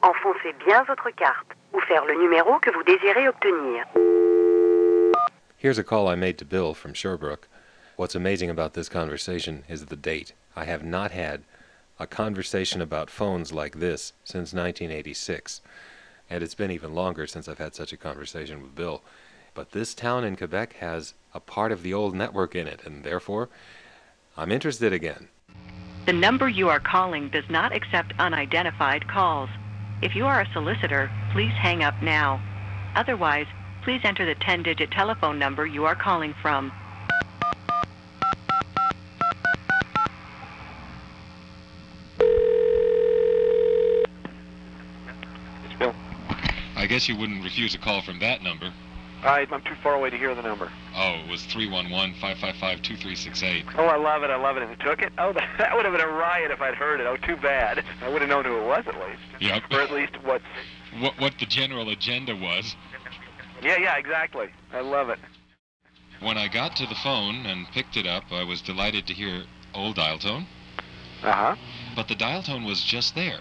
Enfoncez bien votre carte ou faire le numéro que vous désirez obtenir. Here's a call I made to Bill from Sherbrooke. What's amazing about this conversation is the date. I have not had a conversation about phones like this since 1986. And it's been even longer since I've had such a conversation with Bill. But this town in Quebec has a part of the old network in it, and therefore, I'm interested again. The number you are calling does not accept unidentified calls. If you are a solicitor, please hang up now. Otherwise, please enter the 10-digit telephone number you are calling from. It's Bill. I guess you wouldn't refuse a call from that number. I'm too far away to hear the number. Oh, it was 311-555-2368. Oh, I love it. And who took it? Oh, that would have been a riot if I'd heard it. Oh, too bad. I would have known who it was at least. Yep. Or at least what the general agenda was. Yeah, exactly. I love it. When I got to the phone and picked it up, I was delighted to hear old dial tone. Uh-huh. But the dial tone was just there.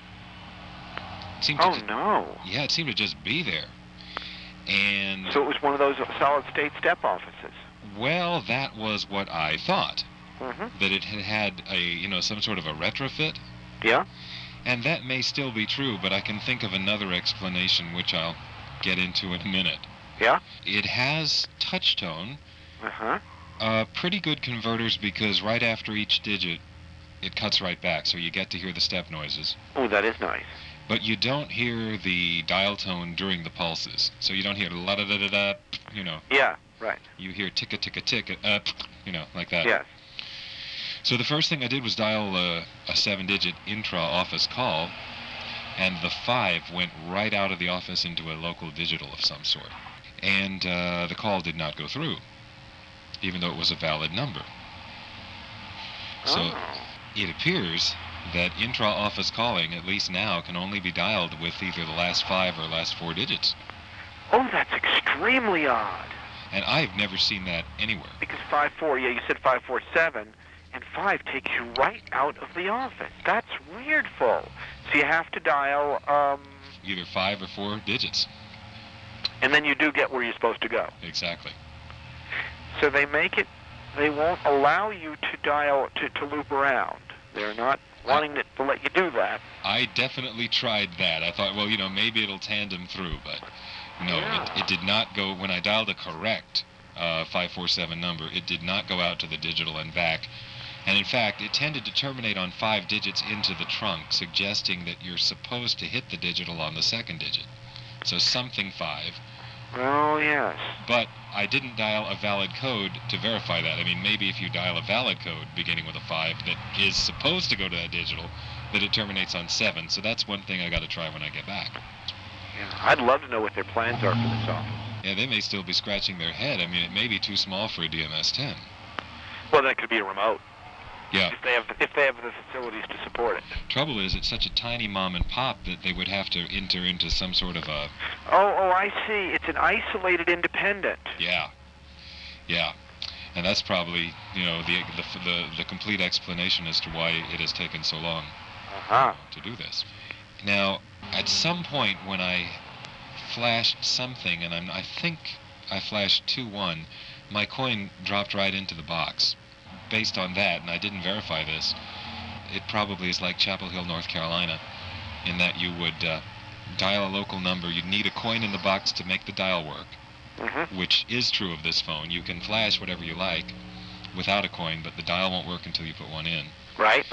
No. Yeah, it seemed to just be there. And so it was one of those solid-state step offices. Well, that was what I thought. Mm-hmm. That it had some sort of a retrofit. Yeah. And that may still be true, but I can think of another explanation, which I'll get into in a minute. Yeah? It has touch tone. Uh-huh. Pretty good converters, because right after each digit, it cuts right back, so you get to hear the step noises. Oh, that is nice. But you don't hear the dial tone during the pulses. So you don't hear la-da-da-da-da, Yeah, right. You hear ticka-ticka-tick, like that. Yes. So the first thing I did was dial a 7-digit intra-office call, and the 5 went right out of the office into a local digital of some sort. And the call did not go through, even though it was a valid number. So it appears that intra-office calling, at least now, can only be dialed with either the last 5 or last 4 digits. Oh, that's extremely odd. And I've never seen that anywhere. Because 5-4, you said 547, and 5 takes you right out of the office. That's weirdful. So you have to dial, either 5 or 4 digits. And then you do get where you're supposed to go. Exactly. So they won't allow you to dial, to loop around. They're not wanting to let you do that. I definitely tried that. I thought, well, maybe it'll tandem through, but no, it did not go. When I dialed the correct 547 number, it did not go out to the digital and back. And in fact, it tended to terminate on 5 digits into the trunk, suggesting that you're supposed to hit the digital on the second digit. So something 5. Oh, yes. But I didn't dial a valid code to verify that. I mean, maybe if you dial a valid code beginning with a 5 that is supposed to go to that digital, that it terminates on 7. So that's one thing I got to try when I get back. Yeah, I'd love to know what their plans are for this office. Yeah, they may still be scratching their head. I mean, it may be too small for a DMS-10. Well, that could be a remote. Yeah. If they have the facilities to support it. Trouble is, it's such a tiny mom and pop that they would have to enter into some sort of a... Oh, I see. It's an isolated independent. Yeah. And that's probably, the complete explanation as to why it has taken so long to do this. Now, at some point when I flashed something, and I think I flashed 2-1, my coin dropped right into the box. Based on that, and I didn't verify this, it probably is like Chapel Hill, North Carolina, in that you would dial a local number. You'd need a coin in the box to make the dial work, which is true of this phone. You can flash whatever you like without a coin, but the dial won't work until you put one in. Right.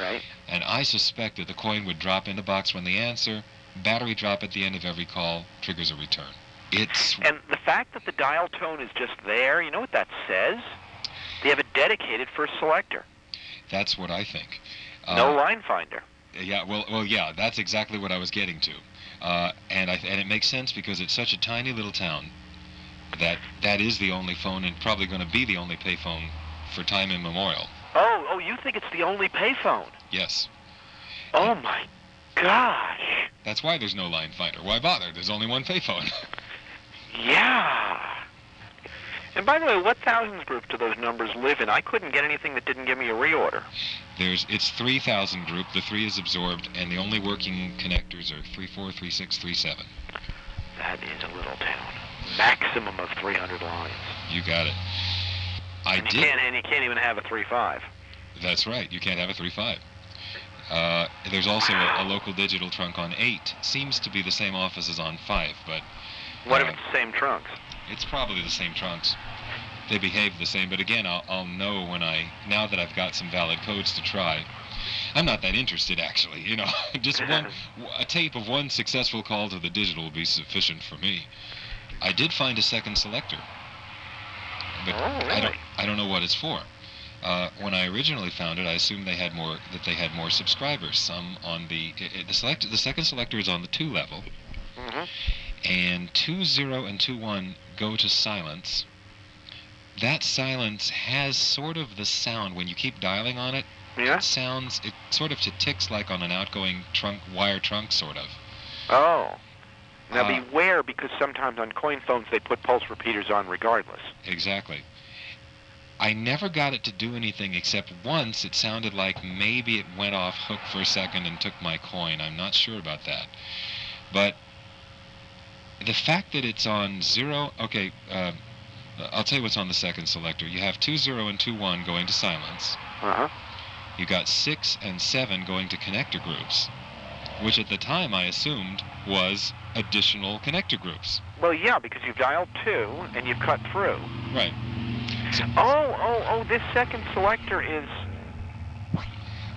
And I suspect that the coin would drop in the box when they answer, battery drop at the end of every call, triggers a return. And the fact that the dial tone is just there, you know what that says? They have it dedicated for a selector. That's what I think. No line finder. Yeah, well, yeah, that's exactly what I was getting to. And it makes sense because it's such a tiny little town that is the only phone, and probably going to be the only payphone for time immemorial. Oh, you think it's the only payphone? Yes. Oh my gosh. That's why there's no line finder. Why bother? There's only one payphone. Yeah. And by the way, what thousands group do those numbers live in? I couldn't get anything that didn't give me a reorder. It's 3,000 group. The 3 is absorbed, and the only working connectors are 34, 36, 37. That is a little town. Maximum of 300 lines. You got it. And you can't even have a 3.5. That's right. You can't have a 3.5. There's also a local digital trunk on 8. Seems to be the same office as on 5, but... What if it's the same trunks? It's probably the same trunks. They behave the same, but again, I'll know now that I've got some valid codes to try. I'm not that interested, actually, Just a tape of one successful call to the digital will be sufficient for me. I did find a second selector, but really? I don't know what it's for. When I originally found it, I assumed they had more subscribers. Some on the second selector is on the 2 level, and 2.0 and 2.1 go to silence. That silence has sort of the sound when you keep dialing on it. Yeah. It sort of ticks like on an outgoing wire trunk, sort of. Oh. Now beware, because sometimes on coin phones they put pulse repeaters on regardless. Exactly. I never got it to do anything except once it sounded like maybe it went off hook for a second and took my coin. I'm not sure about that. But the fact that it's on 0... Okay, I'll tell you what's on the second selector. You have 2.0 and 2.1 going to silence. You got 6 and 7 going to connector groups, which at the time I assumed was additional connector groups. Well, yeah, because you've dialed 2 and you've cut through. Right. So, this second selector is...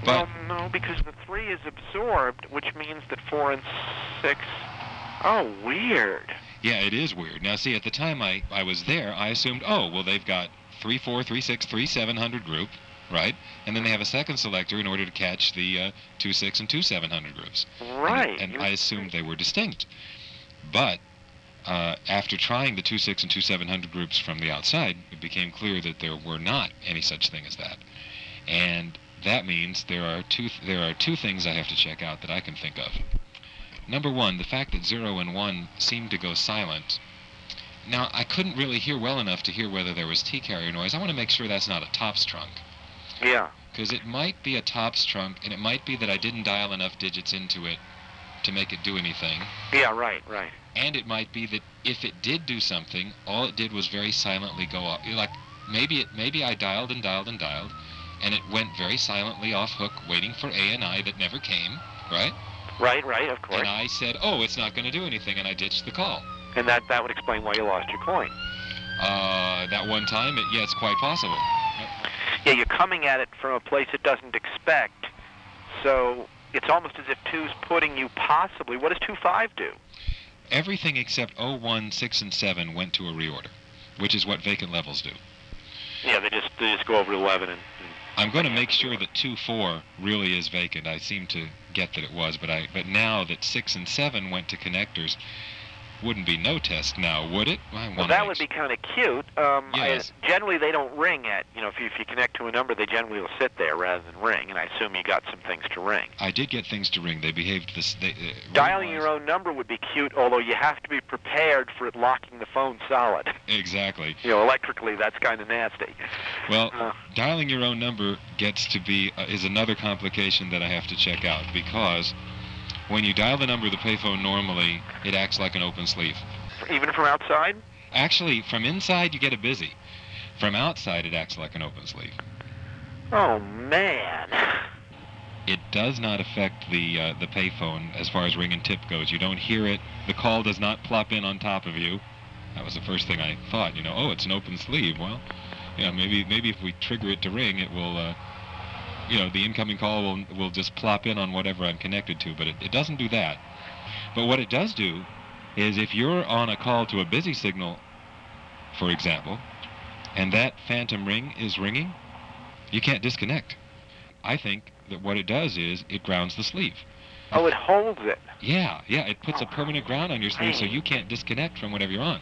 But, no, because the 3 is absorbed, which means that 4 and 6... Oh, weird. Yeah, it is weird. Now, see, at the time I was there, I assumed, they've got 3.4, 3.6, 3.700 group, right? And then they have a second selector in order to catch the 2.6 and 2.700 groups. Right. And I assumed they were distinct. But after trying the 2.6 and 2.700 groups from the outside, it became clear that there were not any such thing as that. And that means there are two things I have to check out that I can think of. Number one, the fact that 0 and 1 seemed to go silent. Now, I couldn't really hear well enough to hear whether there was T-carrier noise. I want to make sure that's not a tops trunk. Yeah. Because it might be a tops trunk, and it might be that I didn't dial enough digits into it to make it do anything. Yeah, right. And it might be that if it did do something, all it did was very silently go off. Like, maybe I dialed and dialed and dialed, and it went very silently off hook, waiting for A and I that never came, right? Right, of course. And I said, it's not going to do anything, and I ditched the call. And that would explain why you lost your coin. That one time, it's quite possible. Yeah, you're coming at it from a place it doesn't expect, so it's almost as if 2's putting you possibly... What does 2.5 do? Everything except 01, 6, and 7 went to a reorder, which is what vacant levels do. Yeah, they just go over 11 and... I'm going to make sure that 2.4 really is vacant. I seem to get that it was, but now that 6 and 7 went to connectors, wouldn't be no test now, would it? Well, that would be kind of cute. Yes. Generally, they don't ring at, if you connect to a number, they generally will sit there rather than ring, and I assume you got some things to ring. I did get things to ring. They behaved this... Dialing your own number would be cute, although you have to be prepared for it locking the phone solid. Exactly. Electrically, that's kind of nasty. Well, dialing your own number gets to be... is another complication that I have to check out, because... when you dial the number of the payphone normally, it acts like an open sleeve. Even from outside? Actually, from inside, you get a busy. From outside, it acts like an open sleeve. Oh, man. It does not affect the payphone as far as ring and tip goes. You don't hear it. The call does not plop in on top of you. That was the first thing I thought. It's an open sleeve. Well, maybe if we trigger it to ring, it will... the incoming call will just plop in on whatever I'm connected to, but it doesn't do that. But what it does do is if you're on a call to a busy signal, for example, and that phantom ring is ringing, you can't disconnect. I think that what it does is it grounds the sleeve. Oh, it holds it. Yeah, it puts a permanent ground on your sleeve so you can't disconnect from whatever you're on.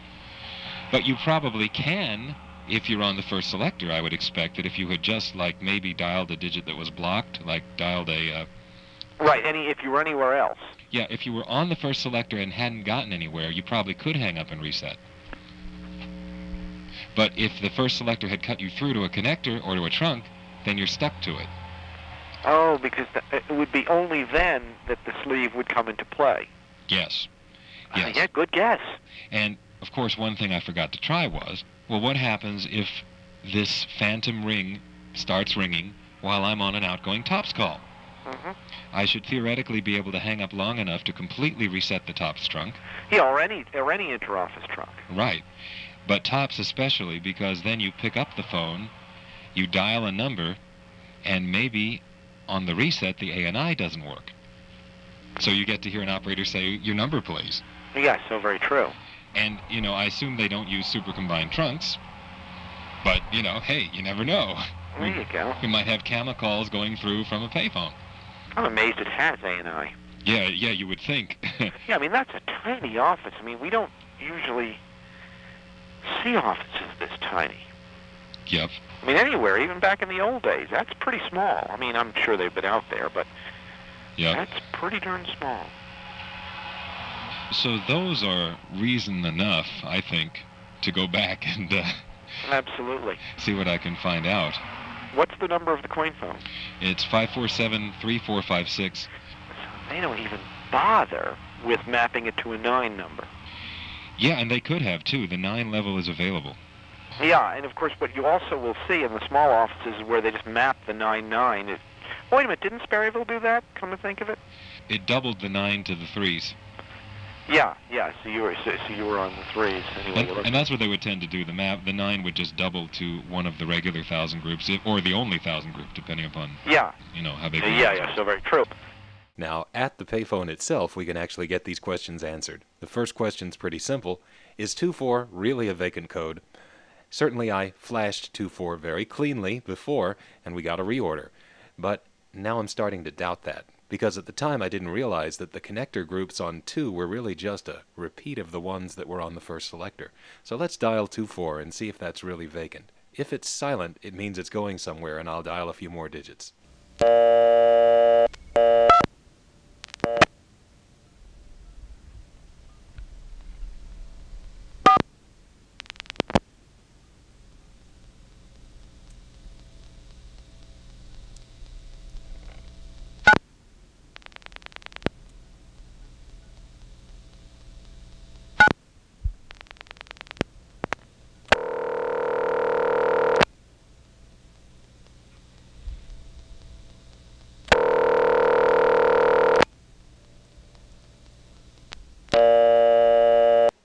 But you probably can... if you're on the first selector. I would expect that if you had just, maybe dialed a digit that was blocked, dialed a... Right, if you were anywhere else. Yeah, if you were on the first selector and hadn't gotten anywhere, you probably could hang up and reset. But if the first selector had cut you through to a connector or to a trunk, then you're stuck to it. Oh, because it would be only then that the sleeve would come into play. Yes. Yes. Yeah, good guess. And, of course, one thing I forgot to try was, well, what happens if this phantom ring starts ringing while I'm on an outgoing tops call? Mm-hmm. I should theoretically be able to hang up long enough to completely reset the tops trunk. Yeah, or any interoffice trunk. Right. But tops especially, because then you pick up the phone, you dial a number, and maybe on the reset the ANI doesn't work. So you get to hear an operator say, your number please. Yeah, so very true. And, I assume they don't use super combined trunks, but, hey, you never know. There you go. We might have camera calls going through from a payphone. I'm amazed it has ANI. Yeah, you would think. Yeah, I mean, that's a tiny office. I mean, we don't usually see offices this tiny. Yep. I mean, anywhere, even back in the old days, that's pretty small. I mean, I'm sure they've been out there, but yep. That's pretty darn small. So those are reason enough, I think, to go back and Absolutely. see what I can find out. What's the number of the coin phone? It's 547-3456. They don't even bother with mapping it to a 9 number. Yeah, and they could have, too. The 9 level is available. Yeah, and of course, what you also will see in the small offices is where they just map the 9-9. Wait a minute, didn't Sperryville do that, come to think of it? It doubled the 9 to the 3s. Yeah, so you were on the 3s. Anyway, And that's what they would tend to do. The 9 would just double to one of the regular 1,000 groups, or the only 1,000 group, depending upon, how they do it. Yeah, so very true. Now, at the payphone itself, we can actually get these questions answered. The first question's pretty simple. Is 24 really a vacant code? Certainly I flashed 24 very cleanly before, and we got a reorder. But now I'm starting to doubt that, because at the time I didn't realize that the connector groups on 2 were really just a repeat of the ones that were on the first selector. So let's dial 24 and see if that's really vacant. If it's silent, it means it's going somewhere, and I'll dial a few more digits.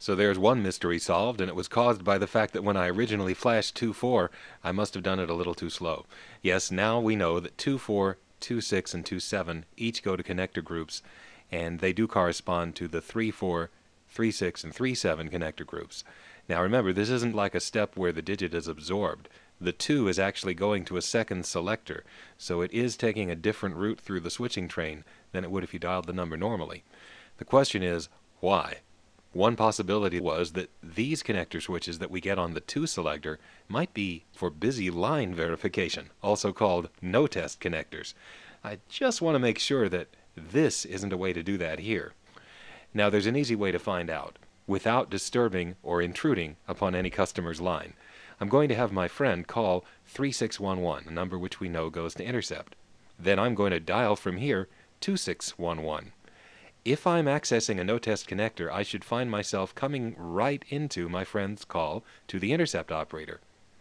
So there's one mystery solved, and it was caused by the fact that when I originally flashed 24, I must have done it a little too slow. Yes, now we know that 24, 26, and 27 each go to connector groups, and they do correspond to the 34, 36, and 37 connector groups. Now remember, this isn't like a step where the digit is absorbed. The 2 is actually going to a second selector, so it is taking a different route through the switching train than it would if you dialed the number normally. The question is, why? One possibility was that these connector switches that we get on the 2 selector might be for busy line verification, also called no-test connectors. I just want to make sure that this isn't a way to do that here. Now there's an easy way to find out, without disturbing or intruding upon any customer's line. I'm going to have my friend call 3611, a number which we know goes to intercept. Then I'm going to dial from here 2611. If I'm accessing a no-test connector, I should find myself coming right into my friend's call to the intercept operator.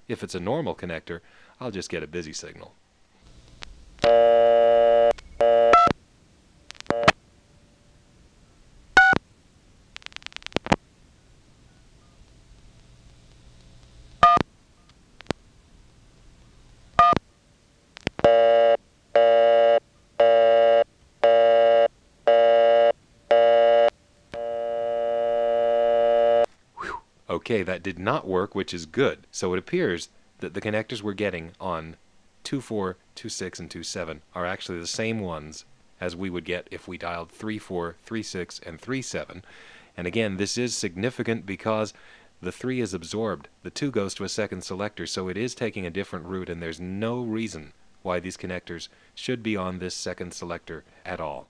If it's a normal connector, I'll just get a busy signal. Okay, that did not work, which is good. So it appears that the connectors we're getting on 24, 26, and 27 are actually the same ones as we would get if we dialed 34, 36, and 37. And again, this is significant because the 3 is absorbed. The 2 goes to a second selector, so it is taking a different route, and there's no reason why these connectors should be on this second selector at all.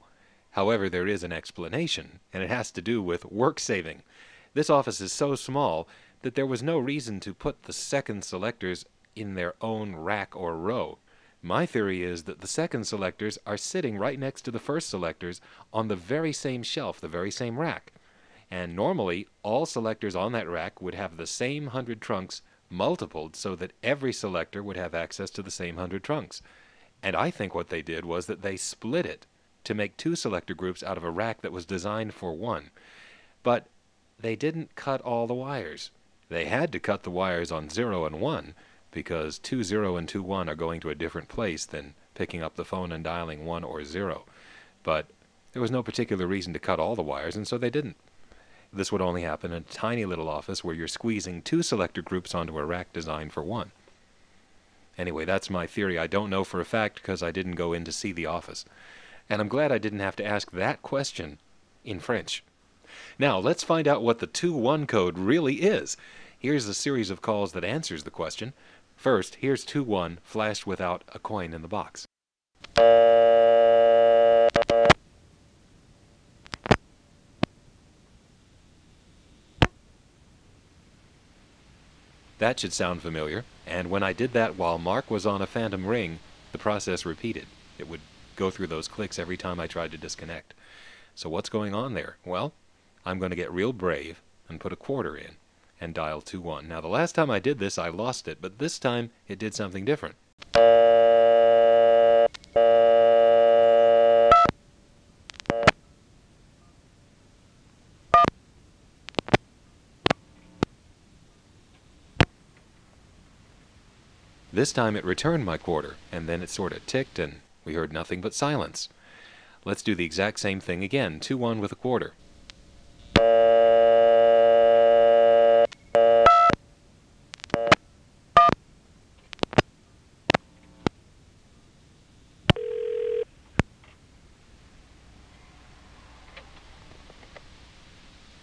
However, there is an explanation, and it has to do with work saving. This office is so small that there was no reason to put the second selectors in their own rack or row. My theory is that the second selectors are sitting right next to the first selectors on the very same shelf, the very same rack. And normally, all selectors on that rack would have the same 100 trunks multipled so that every selector would have access to the same 100 trunks. And I think what they did was that they split it to make 2 selector groups out of a rack that was designed for 1. But they didn't cut all the wires. They had to cut the wires on 0 and 1 because 2 0 and 2 1 are going to a different place than picking up the phone and dialing 1 or 0. But there was no particular reason to cut all the wires, and so they didn't. This would only happen in a tiny little office where you're squeezing 2 selector groups onto a rack designed for 1. Anyway, that's my theory. I don't know for a fact because I didn't go in to see the office. And I'm glad I didn't have to ask that question in French. Now, let's find out what the 2-1 code really is. Here's a series of calls that answers the question. First, here's 2-1 flashed without a coin in the box. That should sound familiar, and when I did that while Mark was on a phantom ring, the process repeated. It would go through those clicks every time I tried to disconnect. So what's going on there? Well, I'm going to get real brave and put a quarter in and dial 2-1. Now, the last time I did this, I lost it, but this time it did something different. This time it returned my quarter, and then it sort of ticked, and we heard nothing but silence. Let's do the exact same thing again, 2-1 with a quarter.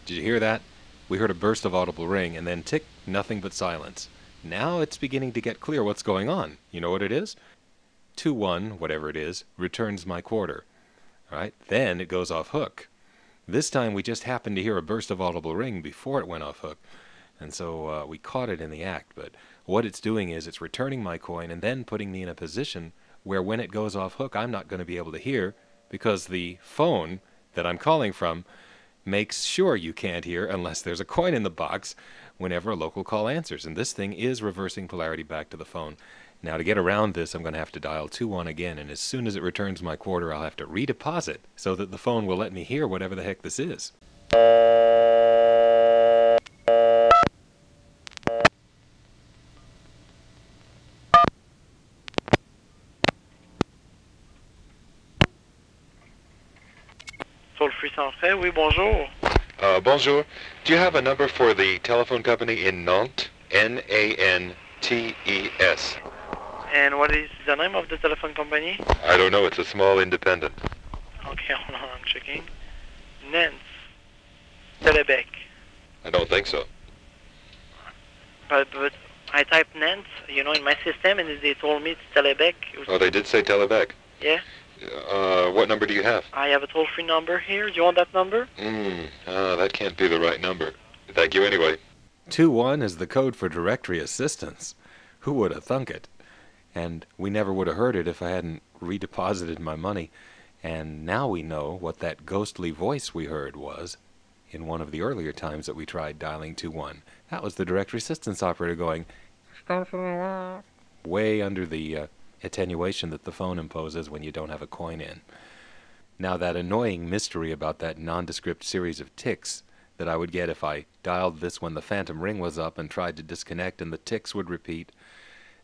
Did you hear that? We heard a burst of audible ring, and then tick, nothing but silence. Now it's beginning to get clear what's going on. You know what it is? 2-1, whatever it is, returns my quarter. All right, then it goes off hook. This time we just happened to hear a burst of audible ring before it went off hook, and so we caught it in the act. But what it's doing is it's returning my coin and then putting me in a position where when it goes off hook, I'm not going to be able to hear because the phone that I'm calling from makes sure you can't hear unless there's a coin in the box whenever a local call answers. And this thing is reversing polarity back to the phone. Now, to get around this, I'm going to have to dial 2-1 again, and as soon as it returns my quarter, I'll have to redeposit so that the phone will let me hear whatever the heck this is. Toll-free central, oui, bonjour. Bonjour. Do you have a number for the telephone company in Nantes? Nantes. And what is the name of the telephone company? I don't know. It's a small independent. Okay, hold on, I'm checking. Nantes. Quebec. I don't think so. But I typed Nantes, in my system, and they told me it's Quebec. Oh, they did say Telebec. Yeah. What number do you have? I have a toll-free number here. Do you want that number? That can't be the right number. Thank you anyway. 2-1 is the code for directory assistance. Who would have thunk it? And we never would have heard it if I hadn't redeposited my money. And now we know what that ghostly voice we heard was in one of the earlier times that we tried dialing 2-1. That was the directory assistance operator going way under the attenuation that the phone imposes when you don't have a coin in. Now, that annoying mystery about that nondescript series of ticks that I would get if I dialed this when the phantom ring was up and tried to disconnect and the ticks would repeat,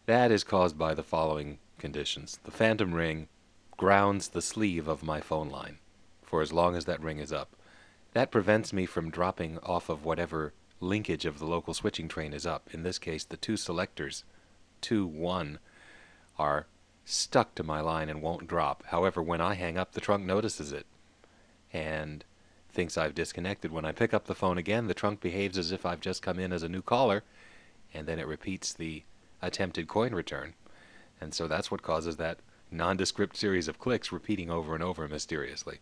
that is caused by the following conditions. The phantom ring grounds the sleeve of my phone line for as long as that ring is up. That prevents me from dropping off of whatever linkage of the local switching train is up. In this case, the 2 selectors, 2-1, are stuck to my line and won't drop. However, when I hang up, the trunk notices it and thinks I've disconnected. When I pick up the phone again, the trunk behaves as if I've just come in as a new caller, and then it repeats the attempted coin return. And so that's what causes that nondescript series of clicks repeating over and over mysteriously.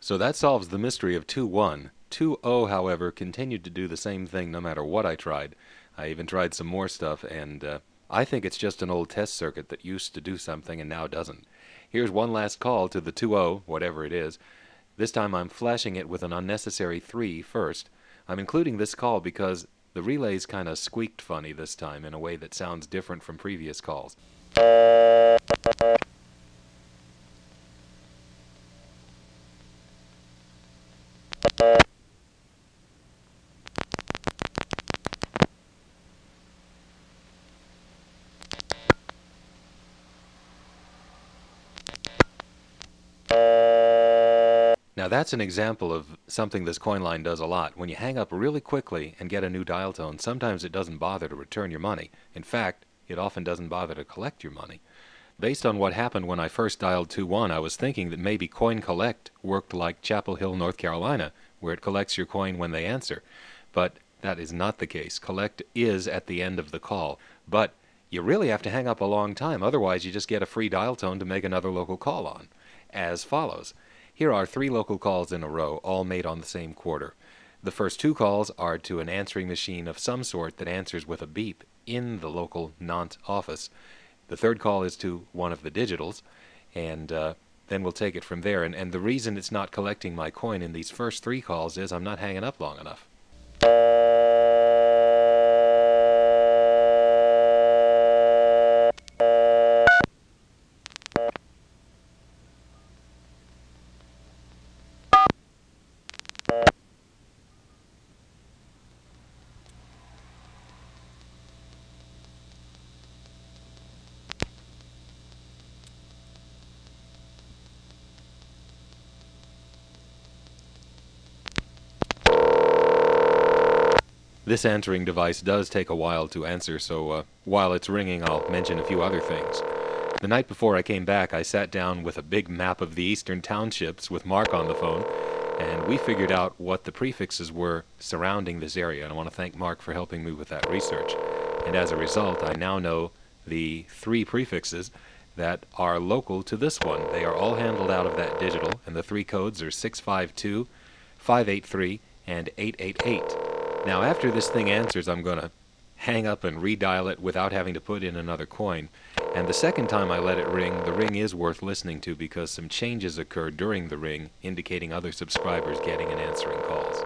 So that solves the mystery of 2-1. 2-0, however, continued to do the same thing no matter what I tried. I even tried some more stuff, and I think it's just an old test circuit that used to do something and now doesn't. Here's one last call to the 2-0, whatever it is. This time I'm flashing it with an unnecessary 3 first. I'm including this call because the relays kind of squeaked funny this time in a way that sounds different from previous calls. Now that's an example of something this coin line does a lot. When you hang up really quickly and get a new dial tone, sometimes it doesn't bother to return your money. In fact, it often doesn't bother to collect your money. Based on what happened when I first dialed 2-1, I was thinking that maybe Coin Collect worked like Chapel Hill, North Carolina, where it collects your coin when they answer. But that is not the case. Collect is at the end of the call. But you really have to hang up a long time, otherwise you just get a free dial tone to make another local call on. As follows. Here are 3 local calls in a row, all made on the same quarter. The first 2 calls are to an answering machine of some sort that answers with a beep in the local Nantes office. The third call is to one of the digitals, and then we'll take it from there. And the reason it's not collecting my coin in these first 3 calls is I'm not hanging up long enough. This answering device does take a while to answer, so while it's ringing, I'll mention a few other things. The night before I came back, I sat down with a big map of the eastern townships with Mark on the phone, and we figured out what the prefixes were surrounding this area, and I want to thank Mark for helping me with that research. And as a result, I now know the 3 prefixes that are local to this one. They are all handled out of that digital, and the 3 codes are 652, 583, and 888. Now after this thing answers, I'm going to hang up and redial it without having to put in another coin. And the second time I let it ring, the ring is worth listening to because some changes occur during the ring, indicating other subscribers getting and answering calls.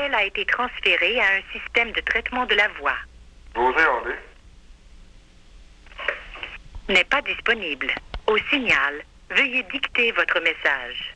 appel a été transféré à un système de traitement de la voix. N'est pas disponible. Au signal, veuillez dicter votre message.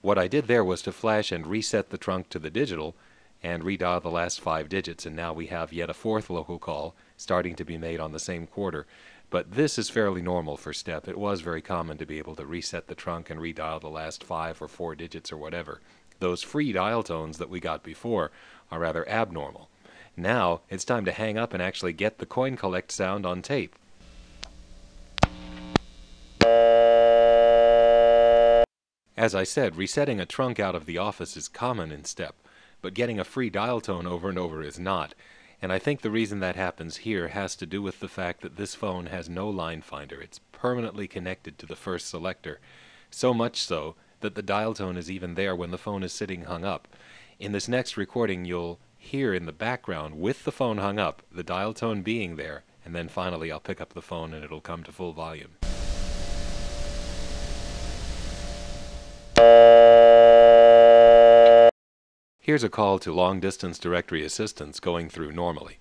What I did there was to flash and reset the trunk to the digital and redial the last 5 digits, and now we have yet a fourth local call starting to be made on the same quarter. But this is fairly normal for STEP. It was very common to be able to reset the trunk and redial the last 5 or 4 digits or whatever. Those free dial tones that we got before are rather abnormal. Now it's time to hang up and actually get the coin collect sound on tape. As I said, resetting a trunk out of the office is common in STEP, but getting a free dial tone over and over is not. And I think the reason that happens here has to do with the fact that this phone has no line finder. It's permanently connected to the first selector, so much so that the dial tone is even there when the phone is sitting hung up. In this next recording, you'll hear in the background, with the phone hung up, the dial tone being there, and then finally I'll pick up the phone and it'll come to full volume. Here's a call to long-distance directory assistance going through normally.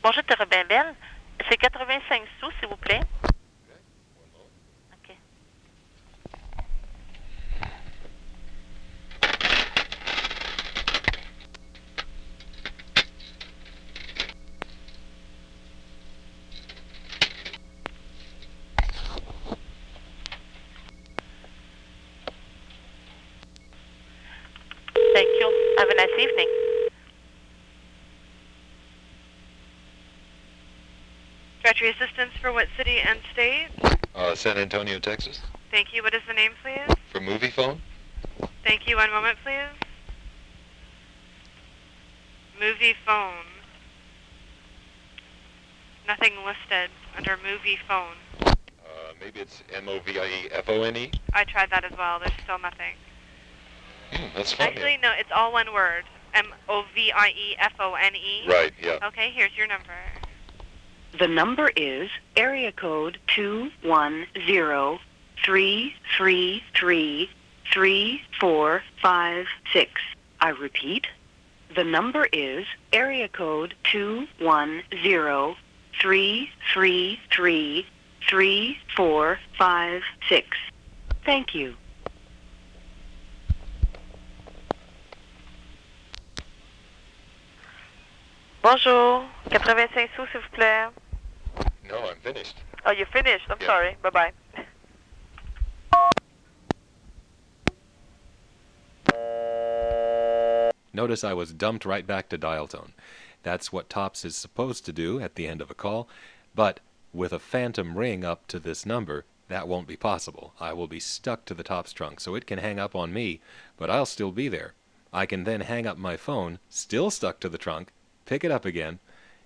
Bonjour, t'es bien belle. C'est 85 sous, s'il vous plaît. OK. Thank you. Have a nice evening. Directory assistance for what city and state? San Antonio, Texas. Thank you. What is the name, please? For movie phone? Thank you. One moment, please. Movie phone. Nothing listed under movie phone. Maybe it's MOVIEFONE? I tried that as well. There's still nothing. That's funny. Actually, no, it's all one word. MOVIEFONE. Right, yeah. Okay, here's your number. The number is area code 210-333-3456. I repeat, the number is area code 210-333-3456. Thank you. Bonjour. 85 sous, s'il vous plaît. No, I'm finished. Oh, you're finished. I'm sorry. Bye-bye. Notice I was dumped right back to dial tone. That's what TOPS is supposed to do at the end of a call, but with a phantom ring up to this number, that won't be possible. I will be stuck to the TOPS trunk, so it can hang up on me, but I'll still be there. I can then hang up my phone, still stuck to the trunk, pick it up again,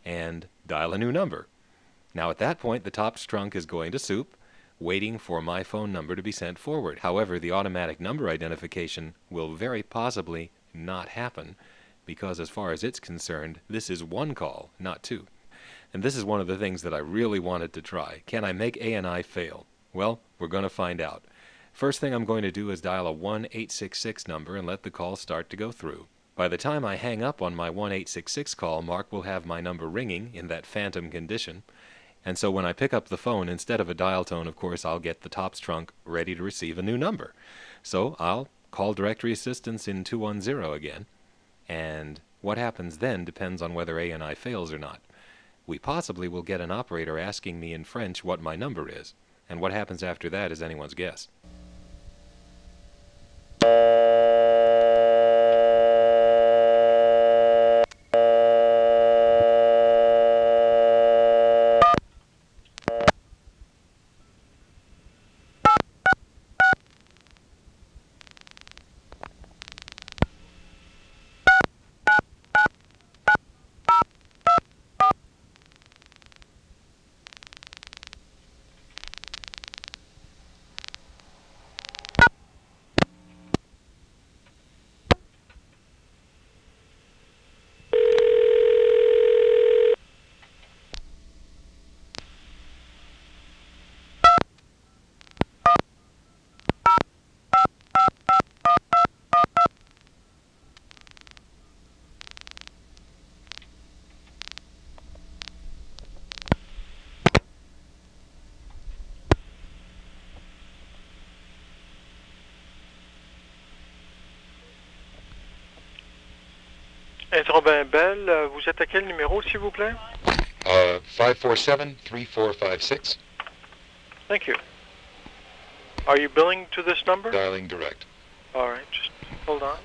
and dial a new number. Now at that point, the TOPS trunk is going to soup, waiting for my phone number to be sent forward. However, the automatic number identification will very possibly not happen, because as far as it's concerned, this is one call, not two. And this is one of the things that I really wanted to try. Can I make ANI fail? Well, we're going to find out. First thing I'm going to do is dial a 1-866 number and let the call start to go through. By the time I hang up on my 1-866 call, Mark will have my number ringing in that phantom condition. And so when I pick up the phone, instead of a dial tone, of course, I'll get the TOPS trunk ready to receive a new number. So I'll call directory assistance in 210 again. And what happens then depends on whether ANI fails or not. We possibly will get an operator asking me in French what my number is, and what happens after that is anyone's guess. Robin Bell, vous êtes à quel numéro, s'il vous plaît? 547-3456. Thank you. Are you billing to this number? Dialing direct. All right, just hold on.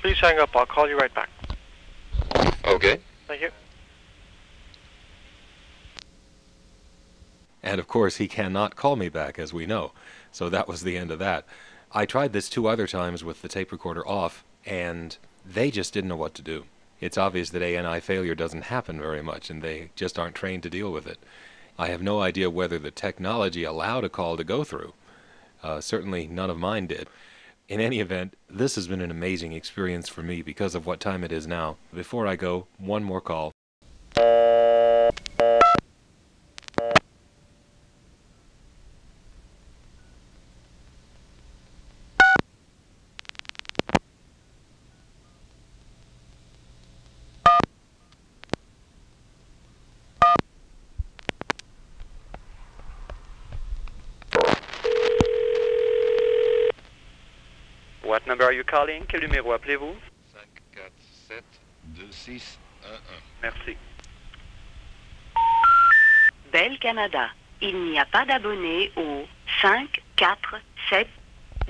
Please hang up. I'll call you right back. Okay. Thank you. And of course, he cannot call me back, as we know. So that was the end of that. I tried this 2 other times with the tape recorder off, and they just didn't know what to do. It's obvious that ANI failure doesn't happen very much, and they just aren't trained to deal with it. I have no idea whether the technology allowed a call to go through. Certainly none of mine did. In any event, this has been an amazing experience for me because of what time it is now. Before I go, one more call. What number are you calling? Quel numéro appelez-vous? 547-2611. Merci. Bell Canada. Il n'y a pas d'abonnés au 5 4 7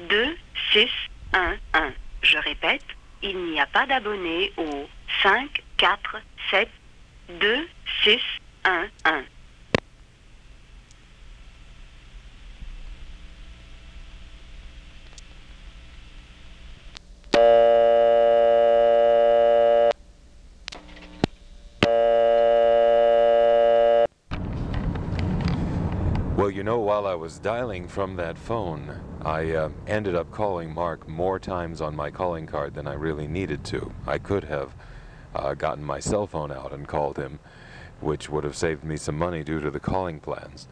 2 6 1 1. Je répète, il n'y a pas d'abonnés au 5 4 7 2 6 1 1. Well, you know, while I was dialing from that phone, I ended up calling Mark more times on my calling card than I really needed to. I could have gotten my cell phone out and called him, which would have saved me some money due to the calling plans.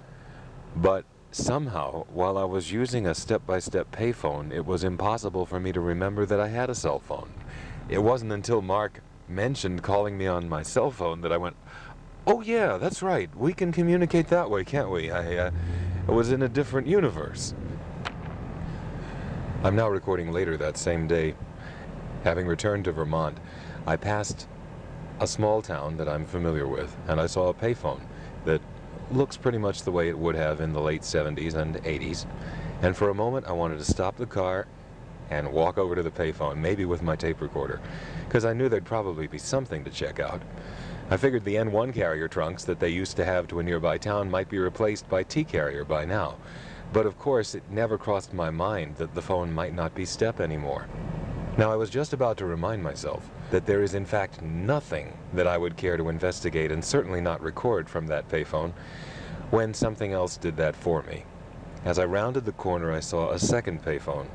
But somehow, while I was using a step-by-step payphone, it was impossible for me to remember that I had a cell phone. It wasn't until Mark mentioned calling me on my cell phone that I went, oh yeah, that's right, we can communicate that way, can't we? I was in a different universe. I'm now recording later that same day. Having returned to Vermont, I passed a small town that I'm familiar with, and I saw a payphone that looks pretty much the way it would have in the late 70s and 80s. And for a moment, I wanted to stop the car and walk over to the payphone, maybe with my tape recorder, because I knew there'd probably be something to check out. I figured the N1 carrier trunks that they used to have to a nearby town might be replaced by T-carrier by now. But of course, it never crossed my mind that the phone might not be step anymore. Now, I was just about to remind myself that there is in fact nothing that I would care to investigate, and certainly not record from that payphone, when something else did that for me. As I rounded the corner, I saw a second payphone,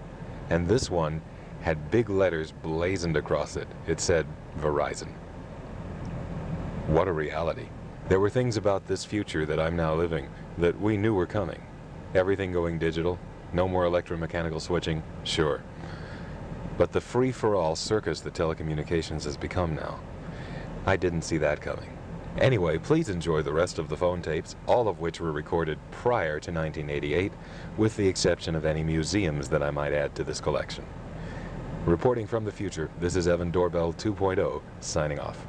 and this one had big letters blazoned across it. It said Verizon. What a reality. There were things about this future that I'm now living that we knew were coming. Everything going digital, no more electromechanical switching, sure. But the free-for-all circus that telecommunications has become now, I didn't see that coming. Anyway, please enjoy the rest of the phone tapes, all of which were recorded prior to 1988, with the exception of any museums that I might add to this collection. Reporting from the future, this is Evan Doorbell 2.0, signing off.